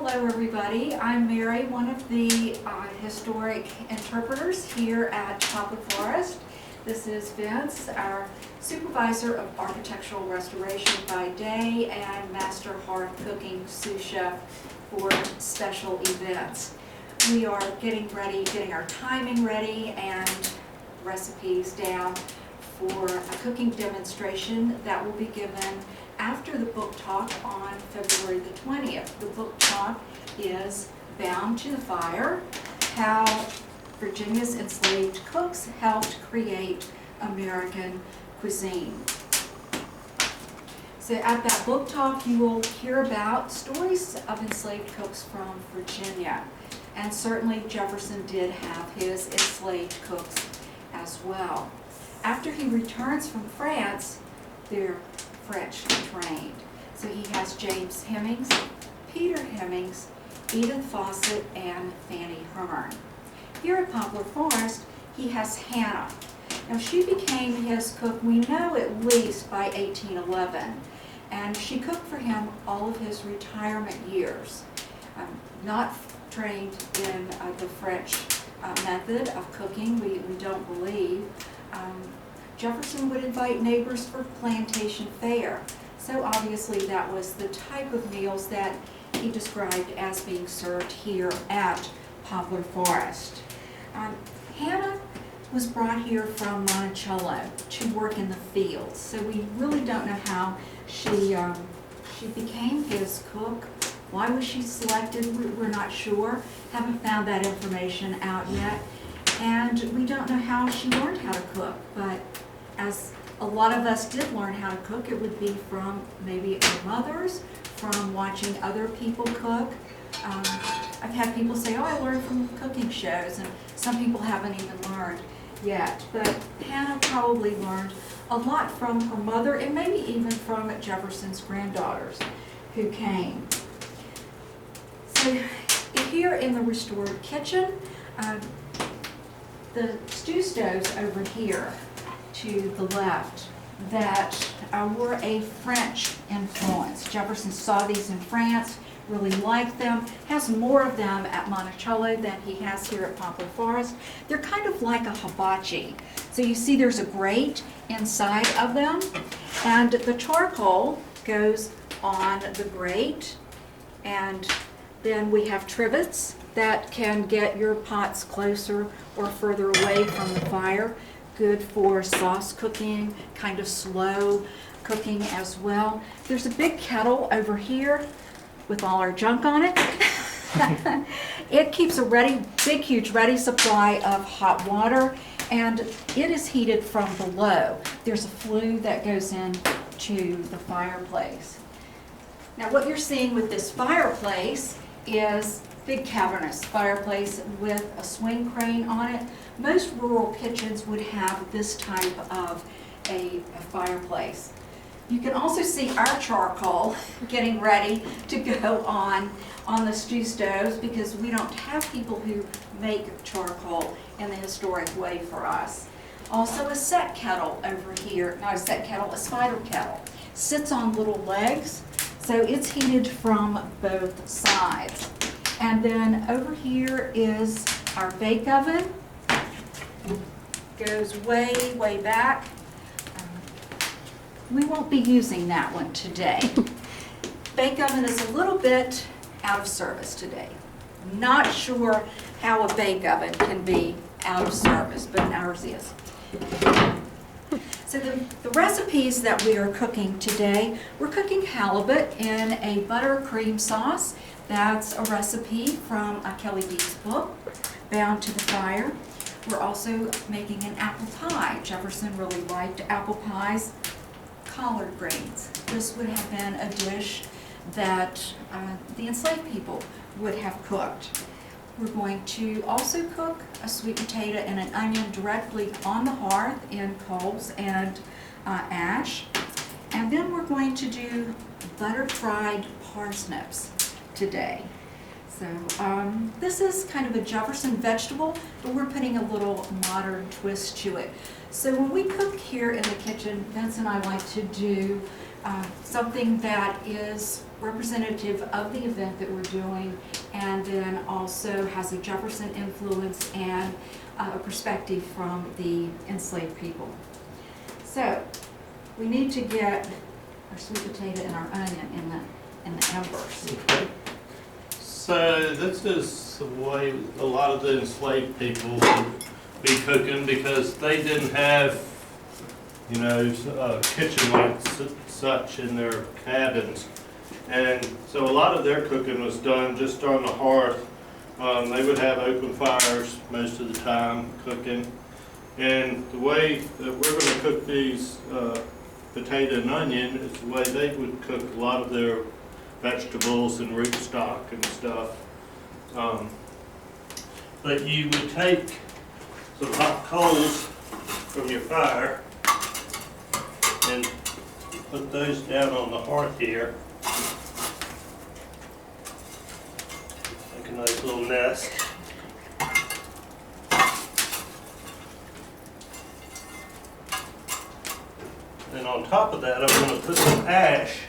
Hello everybody, I'm Mary, one of the historic interpreters here at Poplar Forest. This is Vince, our Supervisor of Architectural Restoration by day and Master Hearth Cooking sous chef for special events. We are getting our timing ready and recipes down for a cooking demonstration that will be given after the book talk on February the 20th. The book talk is Bound to the Fire, How Virginia's Enslaved Cooks Helped Create American Cuisine. So at that book talk, you will hear about stories of enslaved cooks from Virginia. And certainly Jefferson did have his enslaved cooks as well. After he returns from France, they're French trained. So he has James Hemings, Peter Hemings, Edith Fawcett, and Fanny Hearn. Here at Poplar Forest, he has Hannah. Now she became his cook, we know at least by 1811, and she cooked for him all of his retirement years. Not trained in the French method of cooking, we don't believe. Jefferson would invite neighbors for plantation fare. So obviously that was the type of meals that he described as being served here at Poplar Forest. Hannah was brought here from Monticello to work in the fields. So we really don't know how she became his cook. Why was she selected? We're not sure. Haven't found that information out yet. And we don't know how she learned how to cook, but as a lot of us did learn how to cook, it would be from maybe our mothers, from watching other people cook. I've had people say, oh, I learned from cooking shows, and some people haven't even learned yet. But Hannah probably learned a lot from her mother, and maybe even from Jefferson's granddaughters who came. So here in the restored kitchen, the stew stoves over here to the left that were a French influence. Jefferson saw these in France, really liked them, has more of them at Monticello than he has here at Poplar Forest. They're kind of like a hibachi. So you see there's a grate inside of them, and the charcoal goes on the grate, and then we have trivets that can get your pots closer or further away from the fire. Good for sauce cooking, kind of slow cooking as well. There's a big kettle over here with all our junk on it. It keeps a big, huge ready supply of hot water, and it is heated from below. There's a flue that goes into the fireplace. Now what you're seeing with this fireplace is big cavernous fireplace with a swing crane on it. Most rural kitchens would have this type of a fireplace. You can also see our charcoal getting ready to go on the stew stoves, because we don't have people who make charcoal in the historic way for us. Also a set kettle over here, not a set kettle, a spider kettle. Sits on little legs, so it's heated from both sides. And then over here is our bake oven. Goes way, way back. We won't be using that one today. Bake oven is a little bit out of service today. Not sure how a bake oven can be out of service, but ours is. So the recipes that we are cooking today, we're cooking halibut in a buttercream sauce. That's a recipe from Kelley Deetz book, Bound to the Fire. We're also making an apple pie. Jefferson really liked apple pies. Collard greens. This would have been a dish that the enslaved people would have cooked. We're going to also cook a sweet potato and an onion directly on the hearth in coals and ash. And then we're going to do butter-fried parsnips today. So this is kind of a Jefferson vegetable, but we're putting a little modern twist to it. So when we cook here in the kitchen, Vince and I like to do something that is representative of the event that we're doing, and then also has a Jefferson influence and a perspective from the enslaved people. So we need to get our sweet potato and our onion in the embers. Okay. So this is the way a lot of the enslaved people would be cooking, because they didn't have, you know, kitchen like such in their cabins. And so a lot of their cooking was done just on the hearth. They would have open fires most of the time cooking. And the way that we're going to cook these potato and onion is the way they would cook a lot of their vegetables and root stock and stuff. But you would take some hot coals from your fire and put those down on the hearth here. Make a nice little nest. And on top of that, I'm going to put some ash.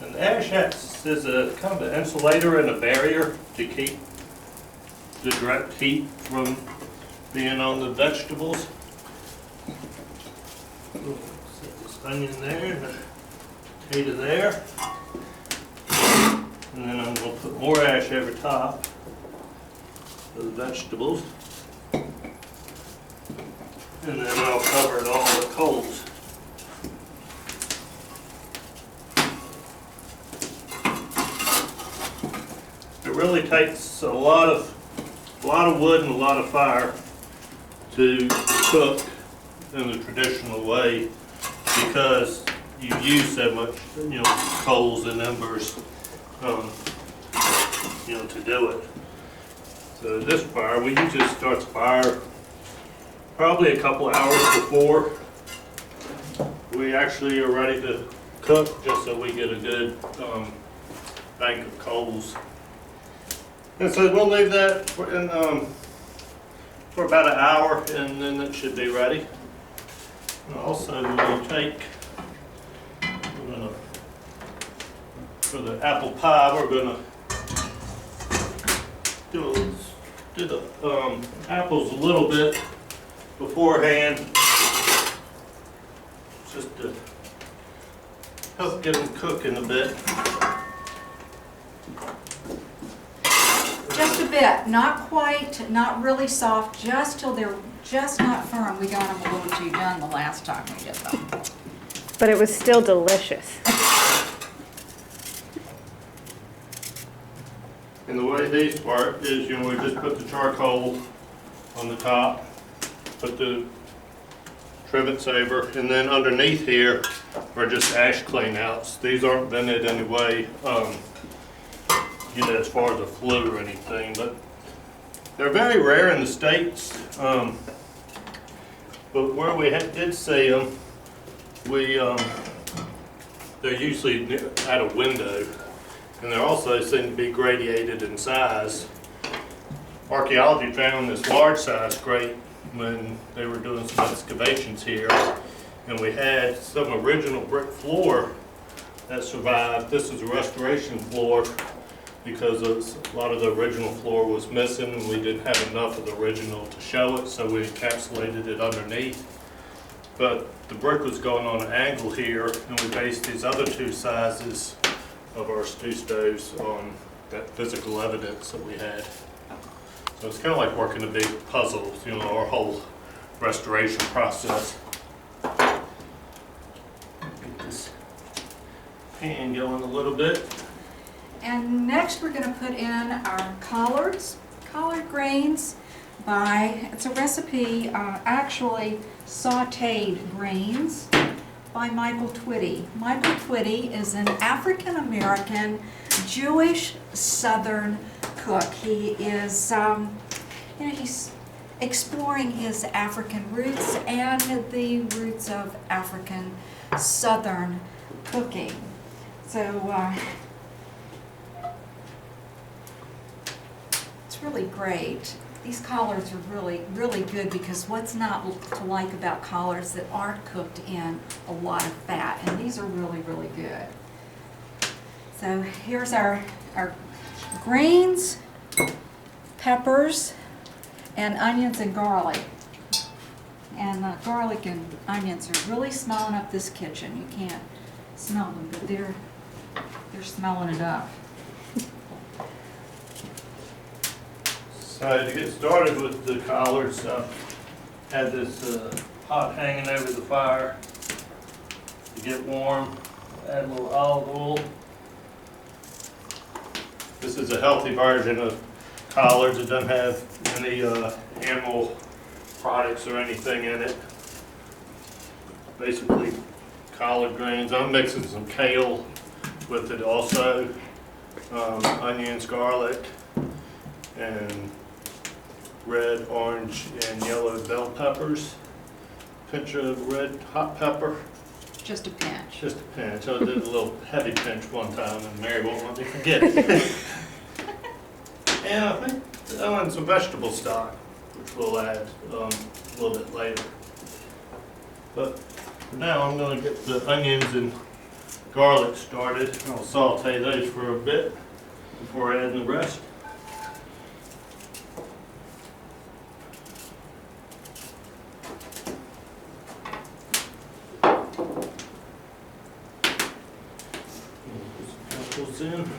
And the ash acts as a kind of an insulator and a barrier to keep the direct heat from being on the vegetables. Set this onion there and the potato there. And then I'm going to put more ash over top of the vegetables. And then I'll cover it all with coals. It really takes a lot of wood and a lot of fire to cook in the traditional way, because you use so much, you know, coals and embers, you know, to do it. So this fire, we usually start the fire probably a couple hours before we actually are ready to cook, just so we get a good bank of coals. And so we'll leave that for about an hour, and then it should be ready. And also we'll take, for the apple pie, we're gonna do the apples a little bit beforehand, just to help get them cooking a bit. Just a bit, not quite, not really soft, just till they're just not firm. We got them a little too done the last time we did them. But it was still delicious. And the way these work is, you know, we just put the charcoal on the top, put the trivet saver, and then underneath here are just ash cleanouts. These aren't vented anyway, you know, as far as a flue or anything, but they're very rare in the States. But where we did see them, they're usually at a window, and they also seem to be gradiated in size. Archaeology found this large size grate when they were doing some excavations here, and we had some original brick floor that survived. This is a restoration floor, because a lot of the original floor was missing, and we didn't have enough of the original to show it, so we encapsulated it underneath. But the brick was going on an angle here, and we based these other two sizes of our stew stoves on that physical evidence that we had. So it's kind of like working a big puzzle, you know, our whole restoration process. Get this pan going a little bit. And next we're going to put in our collards, collard greens it's a recipe, actually sauteed greens by Michael Twitty. Michael Twitty is an African-American Jewish Southern cook. He is, you know, he's exploring his African roots and the roots of African Southern cooking. So it's really great. these collards are really, really good because what's not to like about collards that aren't cooked in a lot of fat, and these are really, really good. So here's our greens, peppers, and onions and garlic. And garlic and onions are really smelling up this kitchen. You can't smell them, but they're smelling it up. So to get started with the collards, I had this pot hanging over the fire to get warm. Add a little olive oil. This is a healthy version of collards. It doesn't have any animal products or anything in it. Basically collard greens. I'm mixing some kale with it also, onions, garlic, and red, orange, and yellow bell peppers. Pinch of red hot pepper. Just a pinch. Just a pinch. I did a little heavy pinch one time and Mary won't let me forget it. And I think and some vegetable stock, which we'll add a little bit later. But for now, I'm going to get the onions and garlic started. I'll saute those for a bit before adding the rest. Put some apples in.